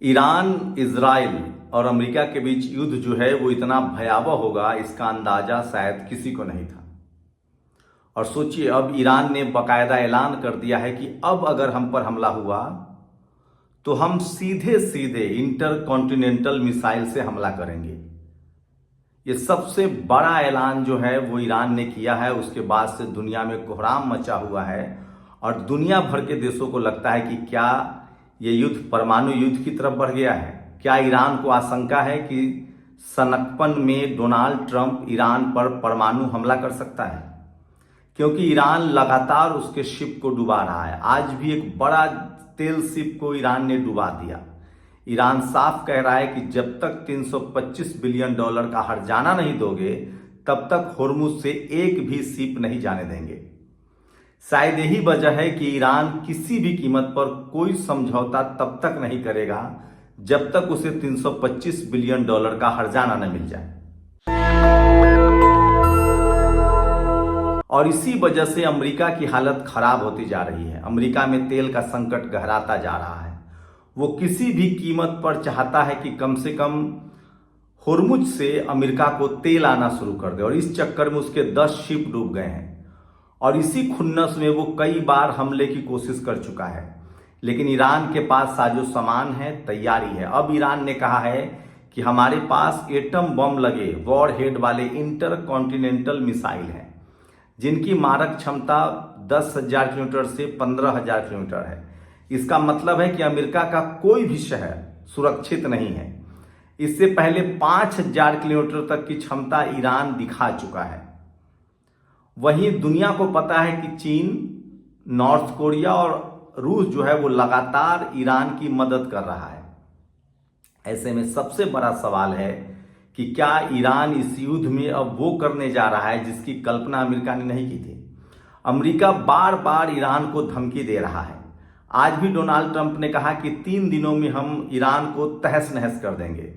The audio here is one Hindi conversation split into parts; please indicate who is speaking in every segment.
Speaker 1: ईरान, इजराइल और अमेरिका के बीच युद्ध जो है वो इतना भयावह होगा, इसका अंदाजा शायद किसी को नहीं था। और सोचिए, अब ईरान ने बाकायदा ऐलान कर दिया है कि अब अगर हम पर हमला हुआ तो हम सीधे सीधे इंटर कॉन्टिनेंटल मिसाइल से हमला करेंगे। ये सबसे बड़ा ऐलान जो है वो ईरान ने किया है। उसके बाद से दुनिया में कोहराम मचा हुआ है और दुनिया भर के देशों को लगता है कि क्या ये युद्ध परमाणु युद्ध की तरफ बढ़ गया है। क्या ईरान को आशंका है कि सनकपन में डोनाल्ड ट्रंप ईरान पर परमाणु हमला कर सकता है, क्योंकि ईरान लगातार उसके शिप को डुबा रहा है। आज भी एक बड़ा तेल शिप को ईरान ने डुबा दिया। ईरान साफ कह रहा है कि जब तक $325 बिलियन का हर्जाना नहीं दोगे तब तक होर्मुज से एक भी शिप नहीं जाने देंगे। शायद यही वजह है कि ईरान किसी भी कीमत पर कोई समझौता तब तक नहीं करेगा जब तक उसे $325 बिलियन का हर्जाना न मिल जाए। और इसी वजह से अमेरिका की हालत खराब होती जा रही है। अमेरिका में तेल का संकट गहराता जा रहा है। वो किसी भी कीमत पर चाहता है कि कम से कम होर्मुज से अमेरिका को तेल आना शुरू कर दे, और इस चक्कर में उसके 10 शिप डूब गए हैं। और इसी खुन्नस में वो कई बार हमले की कोशिश कर चुका है, लेकिन ईरान के पास साजो सामान है, तैयारी है। अब ईरान ने कहा है कि हमारे पास एटम बम लगे वॉर हेड वाले इंटर कॉन्टिनेंटल मिसाइल हैं, जिनकी मारक क्षमता 10,000 किलोमीटर से 15,000 किलोमीटर है। इसका मतलब है कि अमेरिका का कोई भी शहर सुरक्षित नहीं है। इससे पहले 5,000 किलोमीटर तक की क्षमता ईरान दिखा चुका है। वहीं दुनिया को पता है कि चीन, नॉर्थ कोरिया और रूस जो है वो लगातार ईरान की मदद कर रहा है। ऐसे में सबसे बड़ा सवाल है कि क्या ईरान इस युद्ध में अब वो करने जा रहा है जिसकी कल्पना अमेरिका ने नहीं की थी। अमेरिका बार बार ईरान को धमकी दे रहा है। आज भी डोनाल्ड ट्रंप ने कहा कि 3 दिनों में हम ईरान को तहस नहस कर देंगे।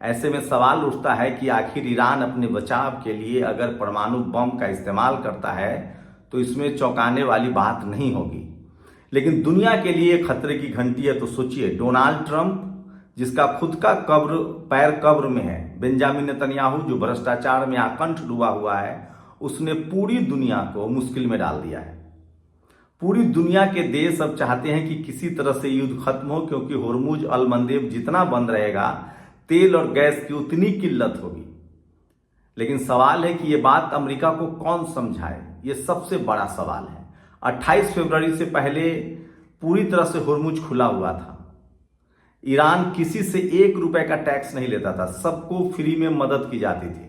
Speaker 1: ऐसे में सवाल उठता है कि आखिर ईरान अपने बचाव के लिए अगर परमाणु बम का इस्तेमाल करता है तो इसमें चौंकाने वाली बात नहीं होगी, लेकिन दुनिया के लिए खतरे की घंटी है। तो सोचिए, डोनाल्ड ट्रंप जिसका खुद का पैर कब्र में है, बेंजामिन नेतन्याहू जो भ्रष्टाचार में आकंठ डूबा हुआ है, उसने पूरी दुनिया को मुश्किल में डाल दिया है। पूरी दुनिया के देश अब चाहते हैं कि किसी तरह से युद्ध खत्म हो, क्योंकि होर्मुज अल मंदेब जितना बंद रहेगा तेल और गैस की उतनी किल्लत होगी। लेकिन सवाल है कि ये बात अमेरिका को कौन समझाए, ये सबसे बड़ा सवाल है। 28 फरवरी से पहले पूरी तरह से होर्मुज खुला हुआ था। ईरान किसी से ₹1 का टैक्स नहीं लेता था, सबको फ्री में मदद की जाती थी।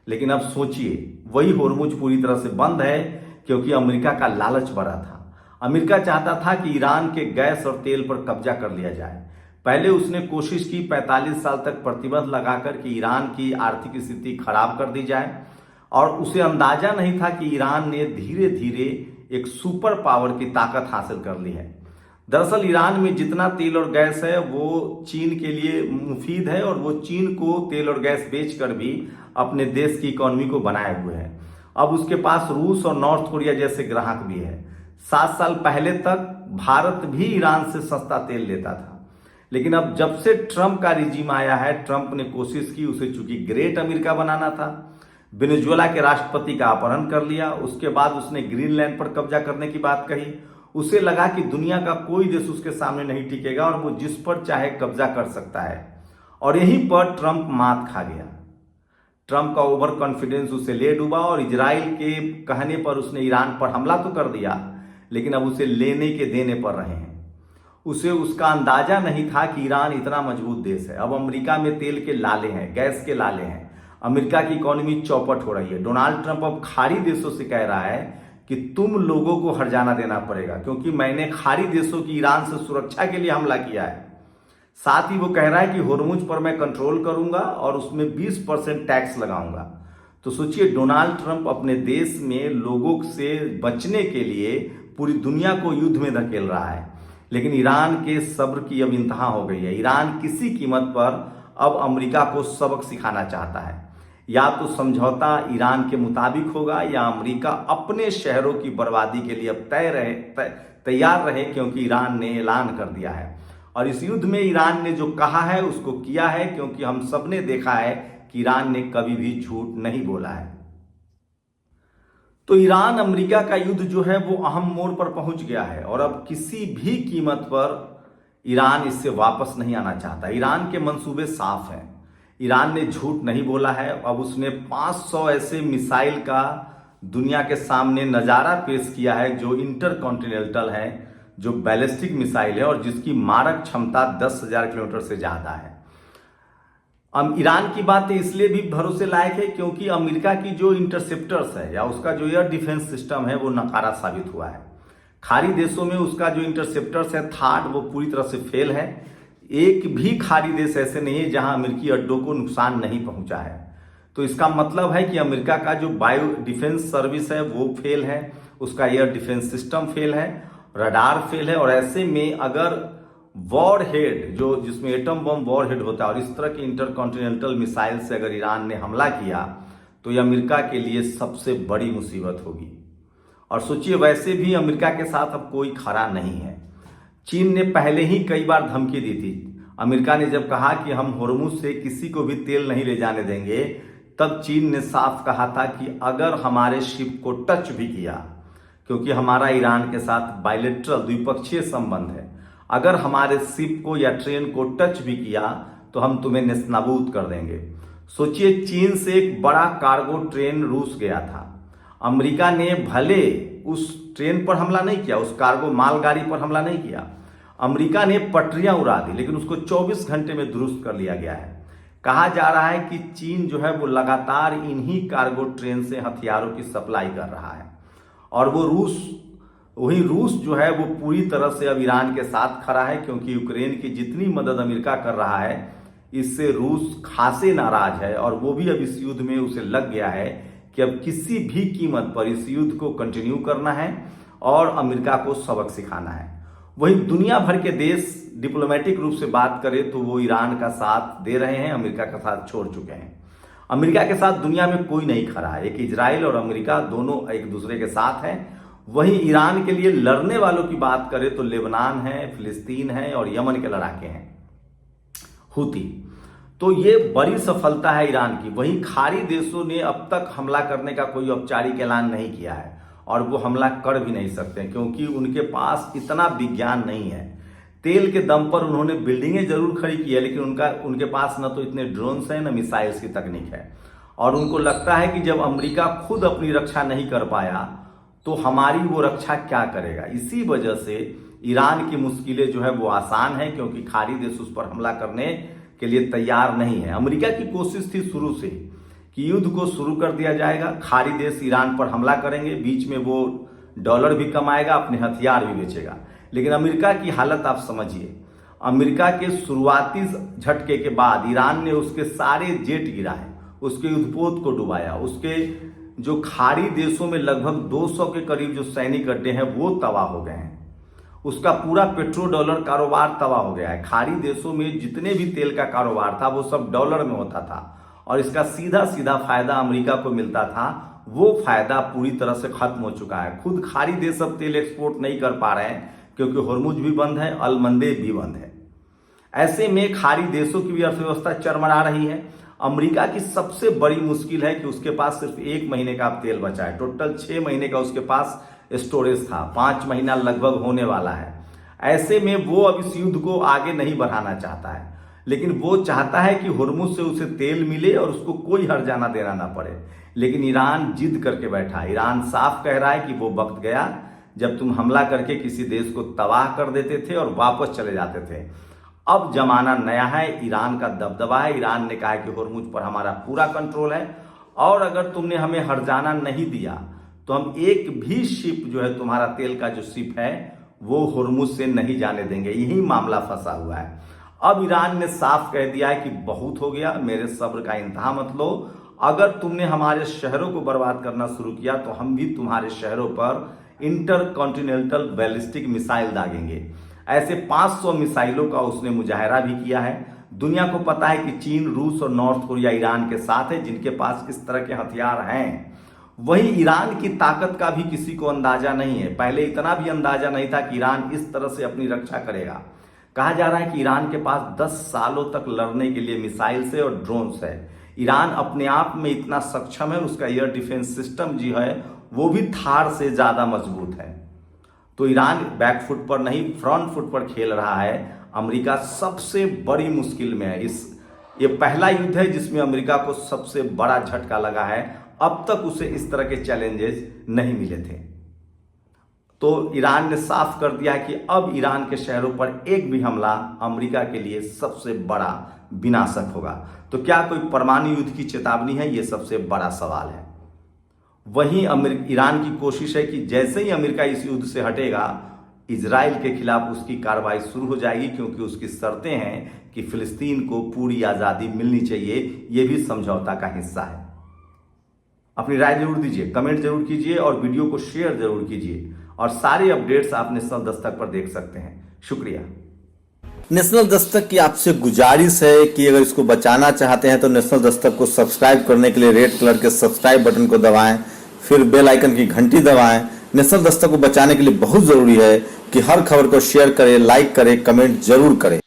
Speaker 1: लेकिन अब सोचिए, वही होर्मुज पूरी तरह से बंद है क्योंकि अमेरिका का लालच बढ़ा था। अमेरिका चाहता था कि ईरान के गैस और तेल पर कब्जा कर लिया जाए। पहले उसने कोशिश की 45 साल तक प्रतिबंध लगाकर कि ईरान की आर्थिक स्थिति खराब कर दी जाए, और उसे अंदाजा नहीं था कि ईरान ने धीरे धीरे एक सुपर पावर की ताकत हासिल कर ली है। दरअसल ईरान में जितना तेल और गैस है वो चीन के लिए मुफीद है, और वो चीन को तेल और गैस बेचकर भी अपने देश की इकोनॉमी को बनाए हुए है। अब उसके पास रूस और नॉर्थ कोरिया जैसे ग्राहक भी है। 7 साल पहले तक भारत भी ईरान से सस्ता तेल लेता था, लेकिन अब जब से ट्रंप का रिजीम आया है, ट्रंप ने कोशिश की उसे चूंकि ग्रेट अमेरिका बनाना था, वेनेजुएला के राष्ट्रपति का अपहरण कर लिया। उसके बाद उसने ग्रीनलैंड पर कब्जा करने की बात कही। उसे लगा कि दुनिया का कोई देश उसके सामने नहीं टिकेगा और वो जिस पर चाहे कब्जा कर सकता है, और यहीं पर ट्रंप मात खा गया। ट्रंप का ओवर कॉन्फिडेंस उसे ले डूबा, और इजराइल के कहने पर उसने ईरान पर हमला तो कर दिया, लेकिन अब उसे लेने के देने पर रहे हैं। उसे उसका अंदाजा नहीं था कि ईरान इतना मजबूत देश है। अब अमेरिका में तेल के लाले हैं, गैस के लाले हैं। अमेरिका की इकोनॉमी चौपट हो रही है। डोनाल्ड ट्रंप अब खाड़ी देशों से कह रहा है कि तुम लोगों को हर्जाना देना पड़ेगा, क्योंकि मैंने खाड़ी देशों की ईरान से सुरक्षा के लिए हमला किया है। साथ ही वो कह रहा है कि होर्मुज पर मैं कंट्रोल करूंगा और उसमें 20% टैक्स लगाऊंगा। तो सोचिए, डोनाल्ड ट्रंप अपने देश में लोगों से बचने के लिए पूरी दुनिया को युद्ध में धकेल रहा है, लेकिन ईरान के सब्र की अब इंतहा हो गई है। ईरान किसी कीमत पर अब अमेरिका को सबक सिखाना चाहता है। या तो समझौता ईरान के मुताबिक होगा, या अमेरिका अपने शहरों की बर्बादी के लिए अब तैयार रहे, क्योंकि ईरान ने ऐलान कर दिया है। और इस युद्ध में ईरान ने जो कहा है उसको किया है, क्योंकि हम सब ने देखा है कि ईरान ने कभी भी झूठ नहीं बोला है। तो ईरान अमेरिका का युद्ध जो है वो अहम मोड़ पर पहुंच गया है और अब किसी भी कीमत पर ईरान इससे वापस नहीं आना चाहता। ईरान के मंसूबे साफ हैं। ईरान ने झूठ नहीं बोला है। अब उसने 500 ऐसे मिसाइल का दुनिया के सामने नज़ारा पेश किया है जो इंटरकॉन्टिनेंटल है, जो बैलिस्टिक मिसाइल है और जिसकी मारक क्षमता 10,000 किलोमीटर से ज़्यादा है। ईरान की बात इसलिए भी भरोसे लायक है क्योंकि अमेरिका की जो इंटरसेप्टर्स है या उसका जो एयर डिफेंस सिस्टम है वो नकारा साबित हुआ है। खाड़ी देशों में उसका जो इंटरसेप्टर्स है थार्ड, वो पूरी तरह से फेल है। एक भी खाड़ी देश ऐसे नहीं है जहां अमेरिकी अड्डों को नुकसान नहीं पहुंचा है। तो इसका मतलब है कि अमेरिका का जो बायो डिफेंस सर्विस है वो फेल है, उसका एयर डिफेंस सिस्टम फेल है, रडार फेल है। और ऐसे में अगर वॉर हेड जो जिसमें एटम बम वॉर हेड होता है और इस तरह की इंटरकॉन्टिनेंटल मिसाइल से अगर ईरान ने हमला किया तो यह अमेरिका के लिए सबसे बड़ी मुसीबत होगी। और सोचिए, वैसे भी अमेरिका के साथ अब कोई खड़ा नहीं है। चीन ने पहले ही कई बार धमकी दी थी। अमेरिका ने जब कहा कि हम होर्मुज से किसी को भी तेल नहीं ले जाने देंगे, तब चीन ने साफ कहा था कि अगर हमारे शिप को टच भी किया, क्योंकि हमारा ईरान के साथ बायलैटरल द्विपक्षीय संबंध है, अगर हमारे शिप को या ट्रेन को टच भी किया तो हम तुम्हें नेस्तनाबूद कर देंगे। सोचिए, चीन से एक बड़ा कार्गो ट्रेन रूस गया था। अमेरिका ने भले उस ट्रेन पर हमला नहीं किया, उस कार्गो मालगाड़ी पर हमला नहीं किया, अमेरिका ने पटरियां उड़ा दी, लेकिन उसको 24 घंटे में दुरुस्त कर लिया गया है। कहा जा रहा है कि चीन जो है वो लगातार इन्हीं कार्गो ट्रेन से हथियारों की सप्लाई कर रहा है और वही रूस जो है वो पूरी तरह से अब ईरान के साथ खड़ा है, क्योंकि यूक्रेन की जितनी मदद अमेरिका कर रहा है इससे रूस खासे नाराज है और वो भी अब इस युद्ध में उसे लग गया है कि अब किसी भी कीमत पर इस युद्ध को कंटिन्यू करना है और अमेरिका को सबक सिखाना है। वही दुनिया भर के देश डिप्लोमेटिक रूप से बात करें तो वो ईरान का साथ दे रहे हैं, अमेरिका का साथ छोड़ चुके हैं। अमेरिका के साथ दुनिया में कोई नहीं खड़ा है। एक इजराइल और अमेरिका दोनों एक दूसरे के साथ हैं। वहीं ईरान के लिए लड़ने वालों की बात करें तो लेबनान है, फिलिस्तीन है और यमन के लड़ाके हैं हूती। तो ये बड़ी सफलता है ईरान की। वहीं खाड़ी देशों ने अब तक हमला करने का कोई औपचारिक ऐलान नहीं किया है और वो हमला कर भी नहीं सकते क्योंकि उनके पास इतना विज्ञान नहीं है। तेल के दम पर उन्होंने बिल्डिंगें जरूर खड़ी की है, लेकिन उनके पास न तो इतने ड्रोन्स हैं न मिसाइल्स की तकनीक है। और उनको लगता है कि जब अमेरिका खुद अपनी रक्षा नहीं कर पाया तो हमारी वो रक्षा क्या करेगा। इसी वजह से ईरान की मुश्किलें जो है वो आसान है, क्योंकि खाड़ी देश उस पर हमला करने के लिए तैयार नहीं है। अमेरिका की कोशिश थी शुरू से कि युद्ध को शुरू कर दिया जाएगा, खाड़ी देश ईरान पर हमला करेंगे, बीच में वो डॉलर भी कमाएगा, अपने हथियार भी बेचेगा। लेकिन अमेरिका की हालत आप समझिए। अमेरिका के शुरुआती झटके के बाद ईरान ने उसके सारे जेट गिराए, उसके युद्धपोत को डुबाया, उसके जो खाड़ी देशों में लगभग 200 के करीब जो सैनिक अड्डे हैं वो तबाह हो गए हैं। उसका पूरा पेट्रो डॉलर कारोबार तबाह हो गया है। खाड़ी देशों में जितने भी तेल का कारोबार था वो सब डॉलर में होता था और इसका सीधा सीधा फायदा अमेरिका को मिलता था। वो फायदा पूरी तरह से खत्म हो चुका है। खुद खाड़ी देश अब तेल एक्सपोर्ट नहीं कर पा रहे हैं क्योंकि होर्मुज भी बंद है, अलमंदे भी बंद है। ऐसे में खाड़ी देशों की भी अर्थव्यवस्था चरमरा रही है। अमेरिका की सबसे बड़ी मुश्किल है कि उसके पास सिर्फ 1 महीने का अब तेल बचा है। टोटल 6 महीने का उसके पास स्टोरेज था, 5 महीना लगभग होने वाला है। ऐसे में वो अब इस युद्ध को आगे नहीं बढ़ाना चाहता है, लेकिन वो चाहता है कि होर्मुज से उसे तेल मिले और उसको कोई हर्जाना देना ना पड़े। लेकिन ईरान जिद करके बैठा है। ईरान साफ कह रहा है कि वो वक्त गया जब तुम हमला करके किसी देश को तबाह कर देते थे और वापस चले जाते थे। अब जमाना नया है, ईरान का दबदबा है। ईरान ने कहा है कि होर्मुज पर हमारा पूरा कंट्रोल है और अगर तुमने हमें हर्जाना नहीं दिया तो हम एक भी शिप जो है, तुम्हारा तेल का जो शिप है, वो होर्मुज से नहीं जाने देंगे। यही मामला फंसा हुआ है। अब ईरान ने साफ कह दिया है कि बहुत हो गया, मेरे सब्र का इंतहा मत लो। अगर तुमने हमारे शहरों को बर्बाद करना शुरू किया तो हम भी तुम्हारे शहरों पर इंटरकॉन्टिनेंटल बैलिस्टिक मिसाइल दागेंगे। ऐसे 500 मिसाइलों का उसने मुजाहरा भी किया है। दुनिया को पता है कि चीन, रूस और नॉर्थ कोरिया ईरान के साथ है, जिनके पास इस तरह के हथियार हैं। वहीं ईरान की ताकत का भी किसी को अंदाजा नहीं है। पहले इतना भी अंदाजा नहीं था कि ईरान इस तरह से अपनी रक्षा करेगा। कहा जा रहा है कि ईरान के पास 10 सालों तक लड़ने के लिए मिसाइल से और ड्रोन है। ईरान अपने आप में इतना सक्षम है, उसका एयर डिफेंस सिस्टम जो है वो भी थार से ज़्यादा मजबूत है। तो ईरान बैक फुट पर नहीं फ्रंट फुट पर खेल रहा है। अमेरिका सबसे बड़ी मुश्किल में है। ये पहला युद्ध है जिसमें अमेरिका को सबसे बड़ा झटका लगा है। अब तक उसे इस तरह के चैलेंजेस नहीं मिले थे। तो ईरान ने साफ कर दिया है कि अब ईरान के शहरों पर एक भी हमला अमेरिका के लिए सबसे बड़ा विनाशक होगा। तो क्या कोई परमाणु युद्ध की चेतावनी है? ये सबसे बड़ा सवाल है। वहीं ईरान की कोशिश है कि जैसे ही अमेरिका इस युद्ध से हटेगा, इजराइल के खिलाफ उसकी कार्रवाई शुरू हो जाएगी, क्योंकि उसकी शर्तें हैं कि फिलिस्तीन को पूरी आज़ादी मिलनी चाहिए। ये भी समझौता का हिस्सा है। अपनी राय जरूर दीजिए, कमेंट जरूर कीजिए और वीडियो को शेयर जरूर कीजिए। और सारे अपडेट्स आप नेशनल दस्तक पर देख सकते हैं। शुक्रिया।
Speaker 2: नेशनल दस्तक की आपसे गुजारिश है कि अगर इसको बचाना चाहते हैं तो नेशनल दस्तक को सब्सक्राइब करने के लिए रेड कलर के सब्सक्राइब बटन को दबाएं, फिर बेल आइकन की घंटी दबाएं। नेशनल दस्तक को बचाने के लिए बहुत जरूरी है कि हर खबर को शेयर करें, लाइक करें, कमेंट जरूर करें।